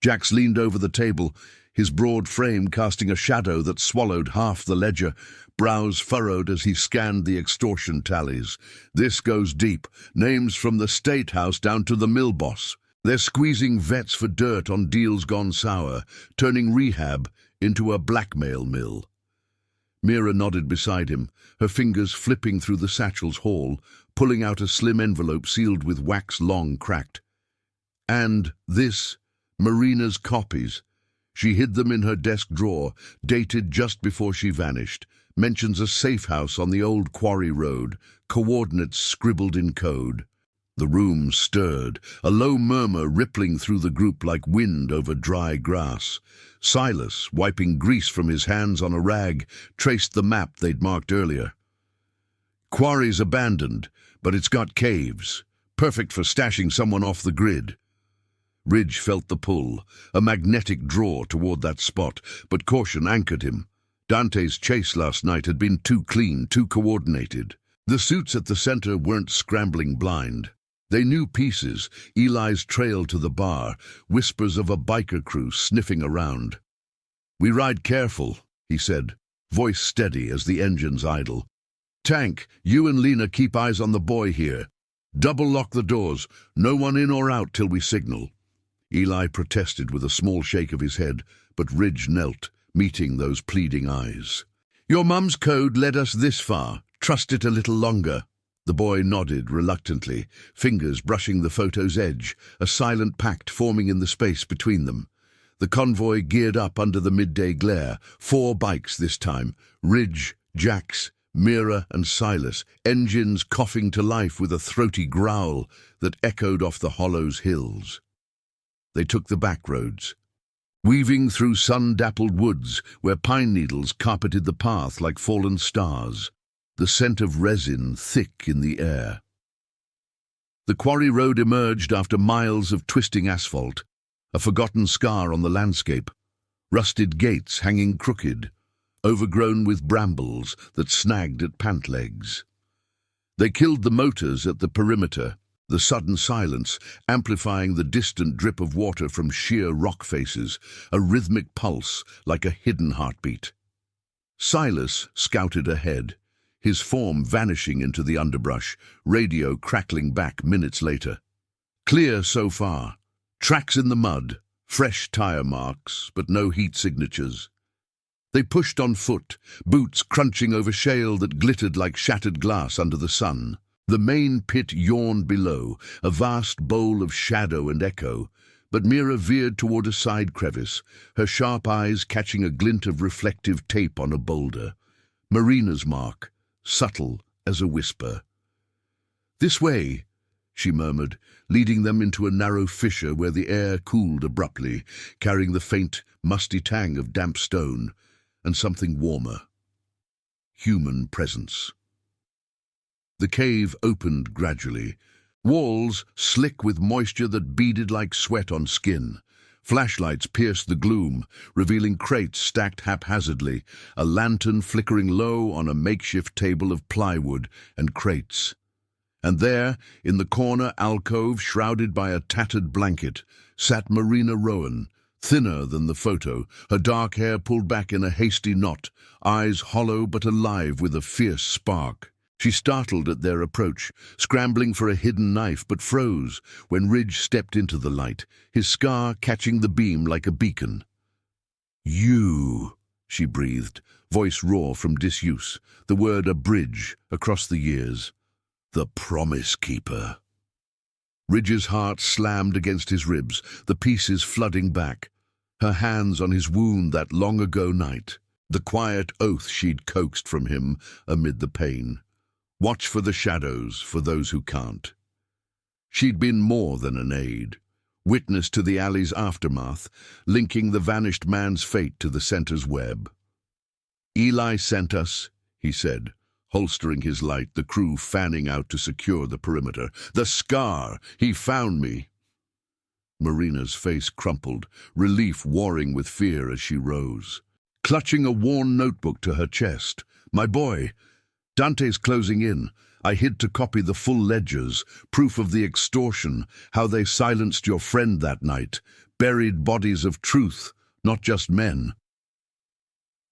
Jax leaned over the table, his broad frame casting a shadow that swallowed half the ledger, brows furrowed as he scanned the extortion tallies. "This goes deep. Names from the State House down to the mill boss. They're squeezing vets for dirt on deals gone sour, turning rehab into a blackmail mill." Mira nodded beside him, her fingers flipping through the satchel's haul, pulling out a slim envelope sealed with wax long cracked. "And this, Marina's copies. She hid them in her desk drawer, dated just before she vanished. Mentions a safe house on the old quarry road, coordinates scribbled in code." The room stirred, a low murmur rippling through the group like wind over dry grass. Silas, wiping grease from his hands on a rag, traced the map they'd marked earlier. "Quarry's abandoned, but it's got caves. Perfect for stashing someone off the grid." Ridge felt the pull, a magnetic draw toward that spot, but caution anchored him. Dante's chase last night had been too clean, too coordinated. The suits at the center weren't scrambling blind. They knew pieces, Eli's trail to the bar, whispers of a biker crew sniffing around. "We ride careful," he said, voice steady as the engines idle. "Tank, you and Lena keep eyes on the boy here. Double lock the doors, no one in or out till we signal." Eli protested with a small shake of his head, but Ridge knelt, meeting those pleading eyes. "Your mum's code led us this far. Trust it a little longer." The boy nodded reluctantly, fingers brushing the photo's edge, a silent pact forming in the space between them. The convoy geared up under the midday glare, 4 bikes this time, Ridge, Jax, Mira and Silas, engines coughing to life with a throaty growl that echoed off the Hollow's hills. They took the back roads, weaving through sun-dappled woods where pine needles carpeted the path like fallen stars, the scent of resin thick in the air. The quarry road emerged after miles of twisting asphalt, a forgotten scar on the landscape, rusted gates hanging crooked, overgrown with brambles that snagged at pant legs. They killed the motors at the perimeter, the sudden silence amplifying the distant drip of water from sheer rock faces, a rhythmic pulse like a hidden heartbeat. Silas scouted ahead, his form vanishing into the underbrush, radio crackling back minutes later. Clear so far. Tracks in the mud, fresh tire marks, but no heat signatures. They pushed on foot, boots crunching over shale that glittered like shattered glass under the sun. The main pit yawned below, a vast bowl of shadow and echo, but Mira veered toward a side crevice, her sharp eyes catching a glint of reflective tape on a boulder. Marina's mark, subtle as a whisper. "This way," she murmured, leading them into a narrow fissure where the air cooled abruptly, carrying the faint, musty tang of damp stone and something warmer. Human presence. The cave opened gradually, walls slick with moisture that beaded like sweat on skin. Flashlights pierced the gloom, revealing crates stacked haphazardly, a lantern flickering low on a makeshift table of plywood and crates. And there, in the corner alcove shrouded by a tattered blanket, sat Marina Rowan, thinner than the photo, her dark hair pulled back in a hasty knot, eyes hollow but alive with a fierce spark. She startled at their approach, scrambling for a hidden knife, but froze when Ridge stepped into the light, his scar catching the beam like a beacon. "You," she breathed, voice raw from disuse, the word a bridge across the years. "The Promise Keeper." Ridge's heart slammed against his ribs, the pieces flooding back, her hands on his wound that long-ago night, the quiet oath she'd coaxed from him amid the pain. Watch for the shadows, for those who can't. She'd been more than an aide, witness to the alley's aftermath, linking the vanished man's fate to the center's web. "Eli sent us," he said, holstering his light, the crew fanning out to secure the perimeter. "The scar! He found me!" Marina's face crumpled, relief warring with fear as she rose, clutching a worn notebook to her chest. "My boy, Dante's closing in. I hid to copy the full ledgers, proof of the extortion, how they silenced your friend that night, buried bodies of truth, not just men."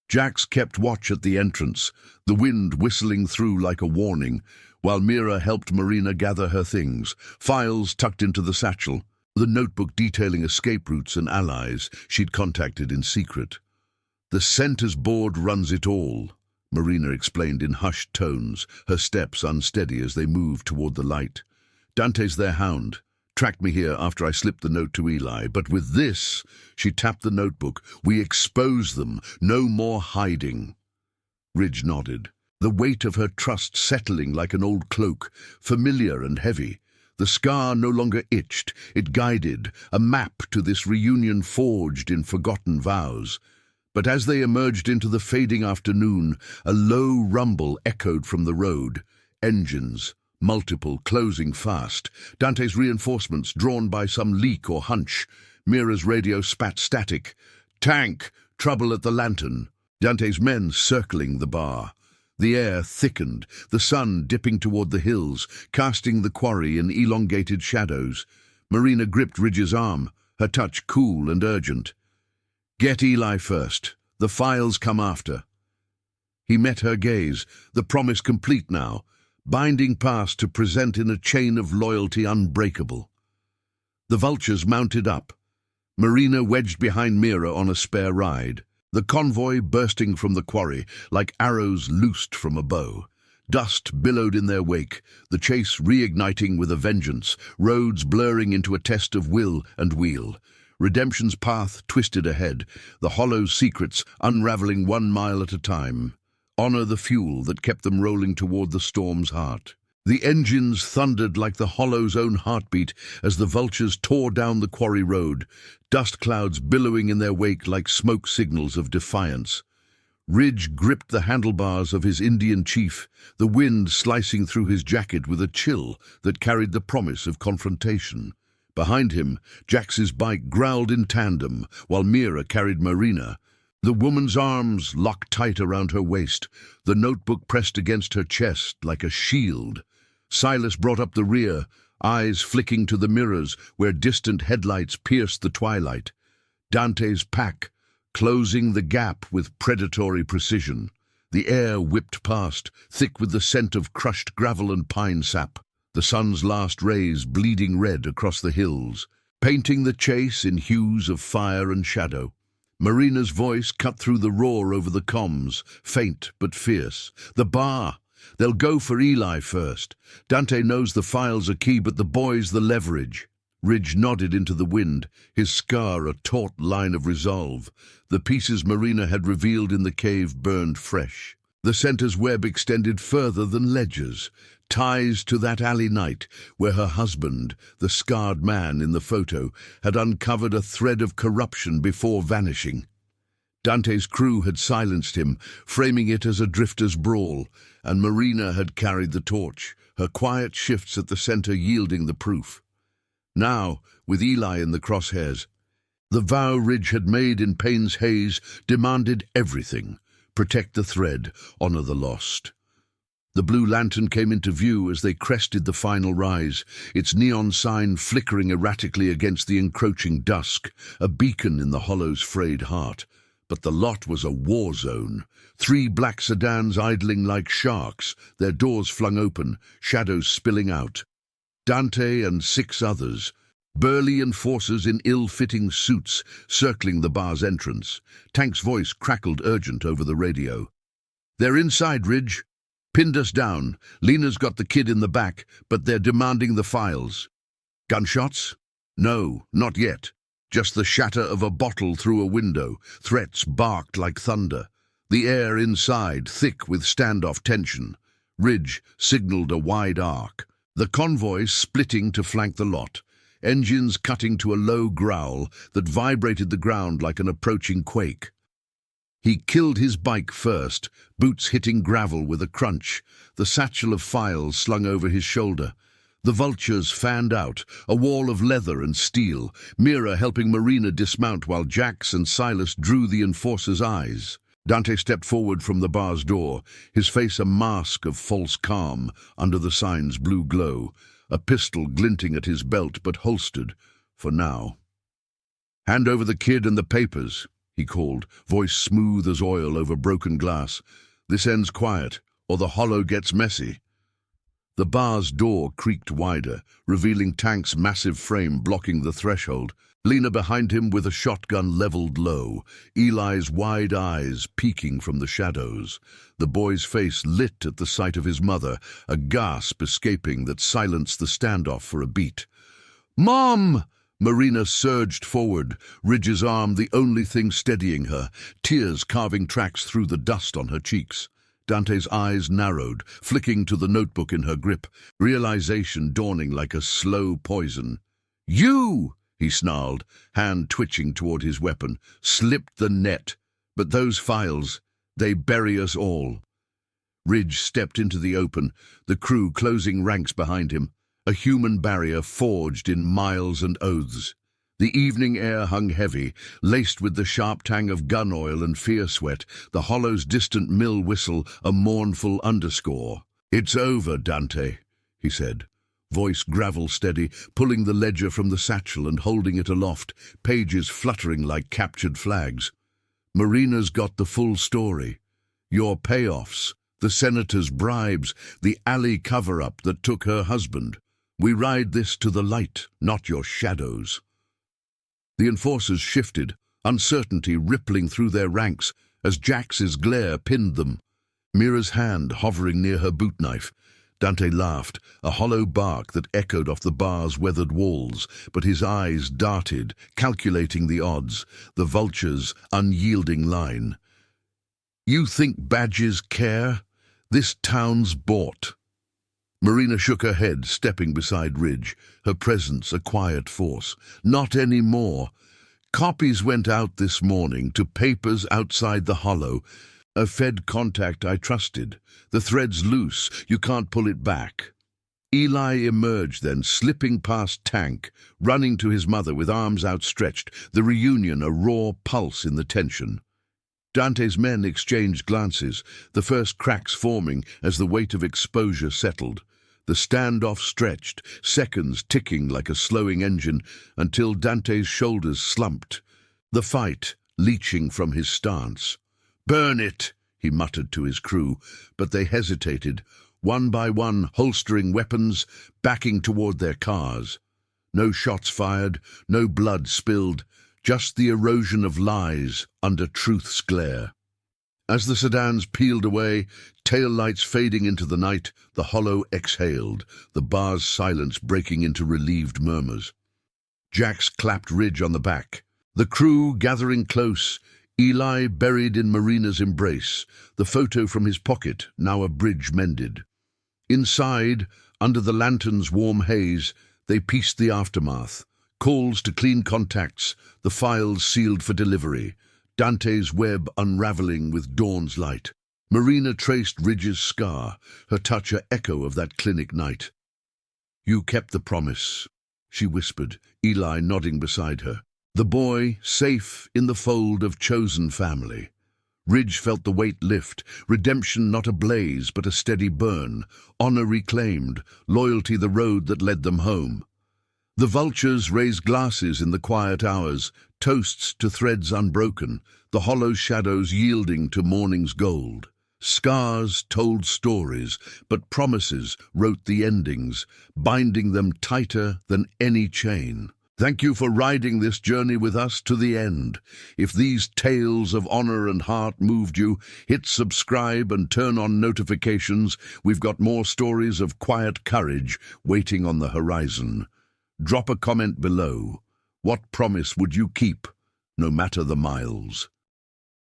Jax kept watch at the entrance, the wind whistling through like a warning, while Mira helped Marina gather her things, files tucked into the satchel, the notebook detailing escape routes and allies she'd contacted in secret. "The Center's board runs it all," Marina explained in hushed tones, her steps unsteady as they moved toward the light. "Dante's their hound. Tracked me here after I slipped the note to Eli. But with this," she tapped the notebook, "we expose them. No more hiding." Ridge nodded, the weight of her trust settling like an old cloak, familiar and heavy. The scar no longer itched, it guided, a map to this reunion forged in forgotten vows. But as they emerged into the fading afternoon, a low rumble echoed from the road. Engines, multiple, closing fast. Dante's reinforcements drawn by some leak or hunch. Mira's radio spat static. Tank! Trouble at the lantern. Dante's men circling the bar. The air thickened, the sun dipping toward the hills, casting the quarry in elongated shadows. Marina gripped Ridge's arm, her touch cool and urgent. Get Eli first. The files come after. He met her gaze, the promise complete now, binding past to present in a chain of loyalty unbreakable. The vultures mounted up. Marina wedged behind Mira on a spare ride. The convoy bursting from the quarry like arrows loosed from a bow. Dust billowed in their wake, the chase reigniting with a vengeance, roads blurring into a test of will and wheel. Redemption's path twisted ahead, the hollow secrets unraveling 1 mile at a time. Honor the fuel that kept them rolling toward the storm's heart. The engines thundered like the hollow's own heartbeat as the vultures tore down the quarry road, dust clouds billowing in their wake like smoke signals of defiance. Ridge gripped the handlebars of his Indian chief, the wind slicing through his jacket with a chill that carried the promise of confrontation. Behind him, Jax's bike growled in tandem, while Mira carried Marina. The woman's arms locked tight around her waist, the notebook pressed against her chest like a shield. Silas brought up the rear, eyes flicking to the mirrors where distant headlights pierced the twilight. Dante's pack, closing the gap with predatory precision. The air whipped past, thick with the scent of crushed gravel and pine sap. The sun's last rays bleeding red across the hills, painting the chase in hues of fire and shadow. Marina's voice cut through the roar over the comms, faint but fierce. The bar! They'll go for Eli first. Dante knows the files are key, but the boys the leverage. Ridge nodded into the wind, his scar a taut line of resolve. The pieces Marina had revealed in the cave burned fresh. The center's web extended further than Ledger's, ties to that alley night where her husband, the scarred man in the photo, had uncovered a thread of corruption before vanishing. Dante's crew had silenced him, framing it as a drifter's brawl, and Marina had carried the torch, her quiet shifts at the center yielding the proof. Now, with Eli in the crosshairs, the vow Ridge had made in Payne's haze demanded everything. Protect the thread, honor the lost. The blue lantern came into view as they crested the final rise, its neon sign flickering erratically against the encroaching dusk, a beacon in the hollow's frayed heart. But the lot was a war zone. 3 black sedans idling like sharks, their doors flung open, shadows spilling out. Dante and 6 others, burly enforcers in ill-fitting suits, circling the bar's entrance. Tank's voice crackled urgent over the radio. They're inside, Ridge. Pinned us down. Lena's got the kid in the back, but they're demanding the files. Gunshots? No, not yet. Just the shatter of a bottle through a window. Threats barked like thunder. The air inside thick with standoff tension. Ridge signaled a wide arc. The convoy splitting to flank the lot. Engines cutting to a low growl that vibrated the ground like an approaching quake. He killed his bike first, boots hitting gravel with a crunch, the satchel of files slung over his shoulder. The vultures fanned out, a wall of leather and steel, Mira helping Marina dismount while Jax and Silas drew the enforcer's eyes. Dante stepped forward from the bar's door, his face a mask of false calm under the sign's blue glow, a pistol glinting at his belt but holstered, for now. Hand over the kid and the papers, he called, voice smooth as oil over broken glass. This ends quiet, or the hollow gets messy. The bar's door creaked wider, revealing Tank's massive frame blocking the threshold. Lena behind him with a shotgun leveled low, Eli's wide eyes peeking from the shadows. The boy's face lit at the sight of his mother, a gasp escaping that silenced the standoff for a beat. "Mom!" Marina surged forward, Ridge's arm the only thing steadying her, tears carving tracks through the dust on her cheeks. Dante's eyes narrowed, flicking to the notebook in her grip, realization dawning like a slow poison. "You!" he snarled, hand twitching toward his weapon. "Slipped the net. But those files, they bury us all." Ridge stepped into the open, the crew closing ranks behind him, a human barrier forged in miles and oaths. The evening air hung heavy, laced with the sharp tang of gun oil and fear sweat, the hollow's distant mill whistle a mournful underscore. "It's over, Dante," he said, voice gravel-steady, pulling the ledger from the satchel and holding it aloft, pages fluttering like captured flags. "Marina's got the full story. Your payoffs, the senator's bribes, the alley cover-up that took her husband. We ride this to the light, not your shadows." The enforcers shifted, uncertainty rippling through their ranks as Jax's glare pinned them. Mira's hand hovering near her boot knife. Dante laughed, a hollow bark that echoed off the bar's weathered walls, but his eyes darted, calculating the odds, the vulture's unyielding line. "You think badges care? This town's bought." Marina shook her head, stepping beside Ridge, her presence a quiet force. "Not anymore. Copies went out this morning to papers outside the Hollow. A Fed contact I trusted. The thread's loose, you can't pull it back." Eli emerged then, slipping past Tank, running to his mother with arms outstretched, the reunion a raw pulse in the tension. Dante's men exchanged glances, the first cracks forming as the weight of exposure settled. The standoff stretched, seconds ticking like a slowing engine, until Dante's shoulders slumped, the fight leaching from his stance. "Burn it," he muttered to his crew, but they hesitated, one by one holstering weapons, backing toward their cars. No shots fired, no blood spilled, just the erosion of lies under truth's glare. As the sedans peeled away, taillights fading into the night, the Hollow exhaled, the bar's silence breaking into relieved murmurs. Jax clapped Ridge on the back. The crew gathering close, Eli buried in Marina's embrace, the photo from his pocket, now a bridge mended. Inside, under the lantern's warm haze, they pieced the aftermath. Calls to clean contacts, the files sealed for delivery. Dante's web unraveling with dawn's light. Marina traced Ridge's scar, her touch a echo of that clinic night. "You kept the promise," she whispered, Eli nodding beside her. The boy, safe in the fold of chosen family. Ridge felt the weight lift, redemption not a blaze but a steady burn, honor reclaimed, loyalty the road that led them home. The vultures raised glasses in the quiet hours, toasts to threads unbroken, the hollow shadows yielding to morning's gold. Scars told stories, but promises wrote the endings, binding them tighter than any chain. Thank you for riding this journey with us to the end. If these tales of honor and heart moved you, hit subscribe and turn on notifications. We've got more stories of quiet courage waiting on the horizon. Drop a comment below. What promise would you keep, no matter the miles?